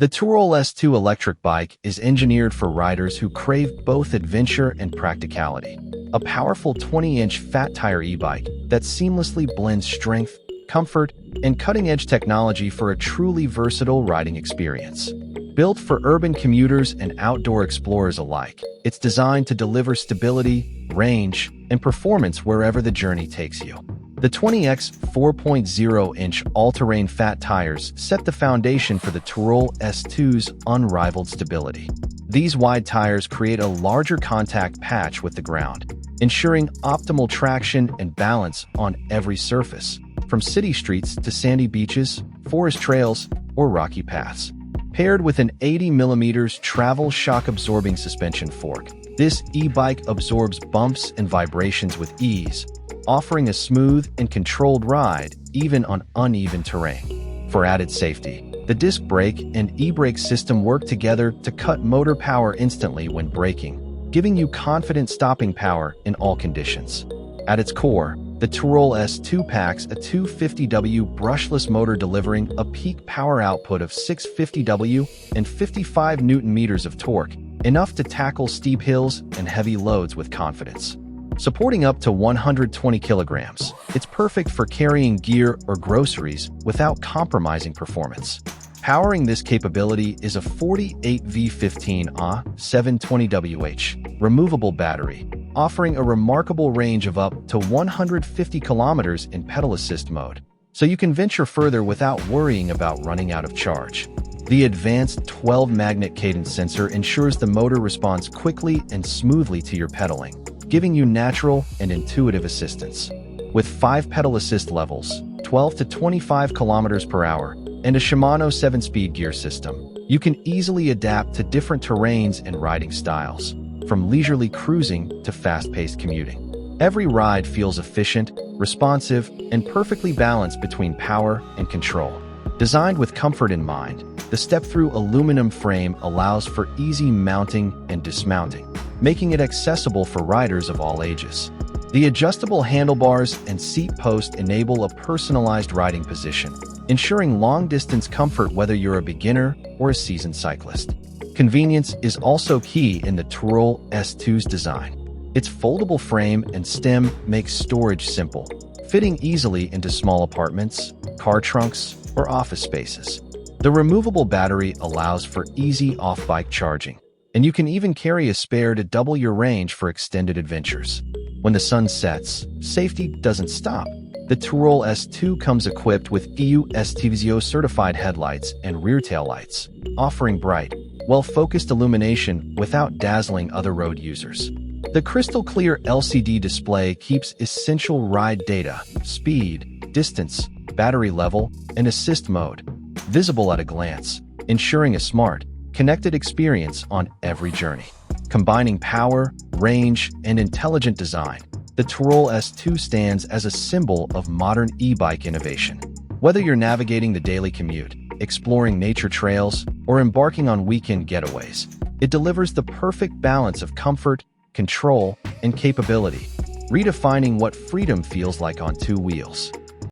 The Touroll S2 electric bike is engineered for riders who crave both adventure and practicality. A powerful 20-inch fat tire e-bike that seamlessly blends strength, comfort, and cutting-edge technology for a truly versatile riding experience. Built for urban commuters and outdoor explorers alike, it's designed to deliver stability, range, and performance wherever the journey takes you. The 20x 4.0-inch all-terrain fat tires set the foundation for the Touroll S2's unrivaled stability. These wide tires create a larger contact patch with the ground, ensuring optimal traction and balance on every surface, from city streets to sandy beaches, forest trails, or rocky paths. Paired with an 80mm travel shock-absorbing suspension fork, this e-bike absorbs bumps and vibrations with ease, offering a smooth and controlled ride even on uneven terrain. For added safety, the disc brake and e-brake system work together to cut motor power instantly when braking, giving you confident stopping power in all conditions. At its core, the Touroll S2 packs a 250W brushless motor delivering a peak power output of 650W and 55 Nm of torque, enough to tackle steep hills and heavy loads with confidence. Supporting up to 120 kilograms, it's perfect for carrying gear or groceries without compromising performance. Powering this capability is a 48V 15Ah 720WH removable battery, offering a remarkable range of up to 150 kilometers in pedal assist mode, so you can venture further without worrying about running out of charge. The advanced 12-magnet cadence sensor ensures the motor responds quickly and smoothly to your pedaling, giving you natural and intuitive assistance. With 5 pedal assist levels, 12 to 25 kilometers per hour, and a Shimano 7-speed gear system, you can easily adapt to different terrains and riding styles, from leisurely cruising to fast-paced commuting. Every ride feels efficient, responsive, and perfectly balanced between power and control. Designed with comfort in mind, the step-through aluminum frame allows for easy mounting and dismounting, making it accessible for riders of all ages. The adjustable handlebars and seat post enable a personalized riding position, ensuring long-distance comfort whether you're a beginner or a seasoned cyclist. Convenience is also key in the Touroll S2's design. Its foldable frame and stem makes storage simple, fitting easily into small apartments, car trunks, or office spaces. The removable battery allows for easy off-bike charging, and you can even carry a spare to double your range for extended adventures. When the sun sets, safety doesn't stop. The Touroll S2 comes equipped with EU STVZO certified headlights and rear tail lights, offering bright, well-focused illumination without dazzling other road users. The crystal-clear LCD display keeps essential ride data, speed, distance, battery level, and assist mode visible at a glance, ensuring a smart, connected experience on every journey. Combining power, range, and intelligent design, the Touroll S2 stands as a symbol of modern e-bike innovation. Whether you're navigating the daily commute, exploring nature trails, or embarking on weekend getaways, it delivers the perfect balance of comfort, control, and capability, redefining what freedom feels like on two wheels.